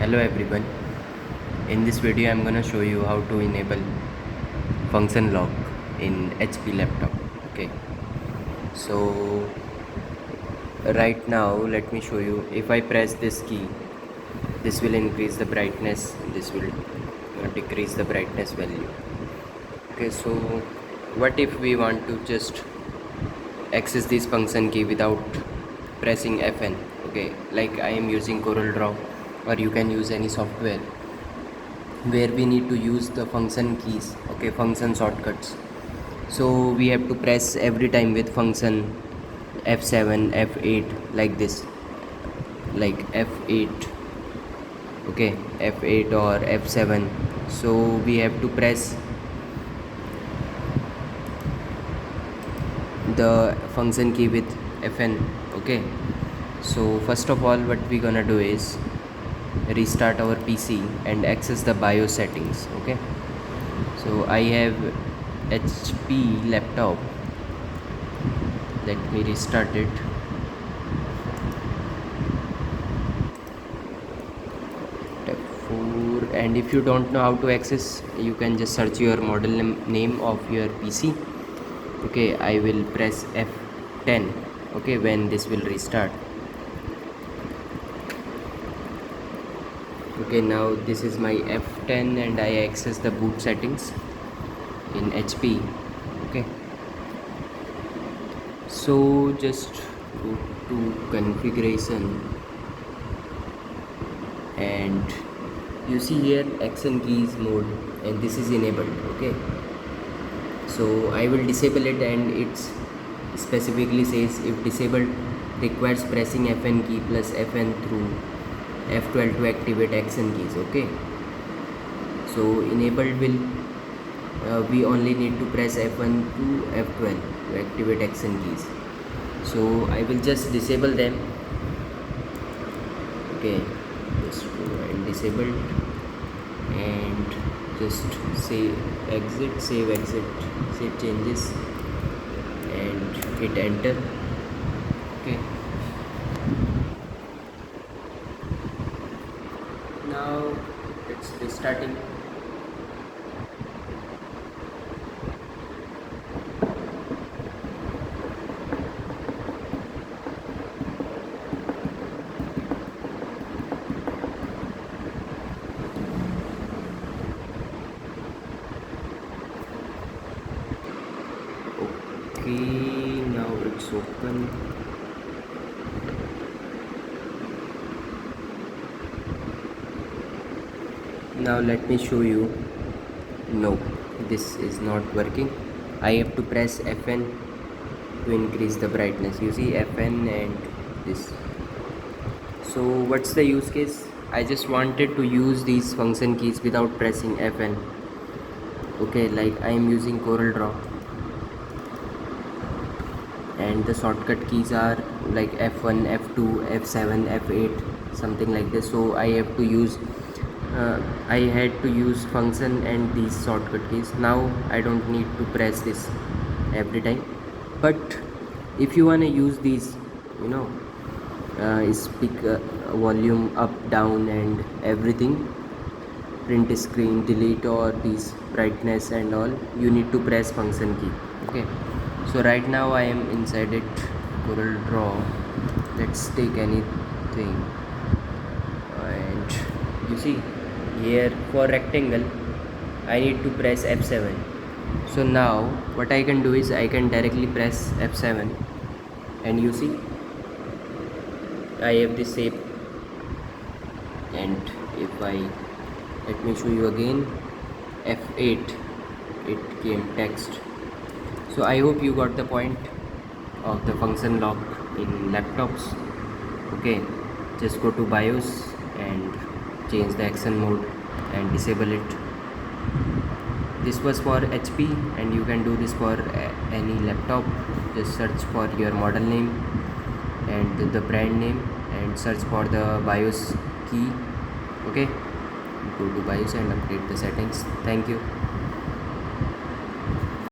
Hello everyone. In this video I'm gonna show you how to enable function lock in HP laptop. Okay, so right now let me show you. If I press this key, this will increase the brightness, this will decrease the brightness value. Okay, so what if we want to just access this function key without pressing Fn? Okay, like I am using CorelDRAW, or you can use any software where we need to use the function keys, okay, function shortcuts. So we have to press every time with function F7, F8, like this, like F8, okay, F8 or F7. So we have to press the function key with Fn. Okay, so first of all what we gonna do is restart our PC and access the BIOS settings. Okay, so I have HP laptop. Let me restart it. F4. And if you don't know how to access, you can just search your model name of your PC. Okay, I will press F10. Okay, when this will restart. Okay, now this is my F10 and I access the boot settings in HP. Okay, so just go to configuration and you see here action keys mode, and this is enabled. Okay, so I will disable it, and it specifically says if disabled requires pressing Fn key plus Fn through F12 to activate action keys. Okay, so enabled will we only need to press F1 to F12 to activate action keys. So I will just disable them. Okay, just go and disable and just save exit, save changes and hit enter. Okay, now it's restarting. Okay, now it's open. Now let me show you. No, this is not working. I have to press Fn to increase the brightness. You see Fn and this. So what's the use case? I just wanted to use these function keys without pressing Fn. Okay, like I am using CorelDRAW, and the shortcut keys are like F1, F2, F7, F8, something like this. So I have to use I had to use function and these shortcut keys. Now I don't need to press this every time. But if you want to use these, you know, speak volume up, down and everything, print screen, delete, or these brightness and all, you need to press function key. Okay, so right now I am inside it, CorelDRAW. Let's take anything, and you see here for rectangle I need to press F7. So now what I can do is I can directly press F7, and you see I have this shape. And if I let me show you again, F8, it came text. So I hope you got the point of the function lock in laptops. Okay, just go to BIOS and change the action mode and disable it. This was for HP, and you can do this for any laptop. Just search for your model name and the brand name and search for the BIOS key. Okay, go to BIOS and update the settings. Thank you.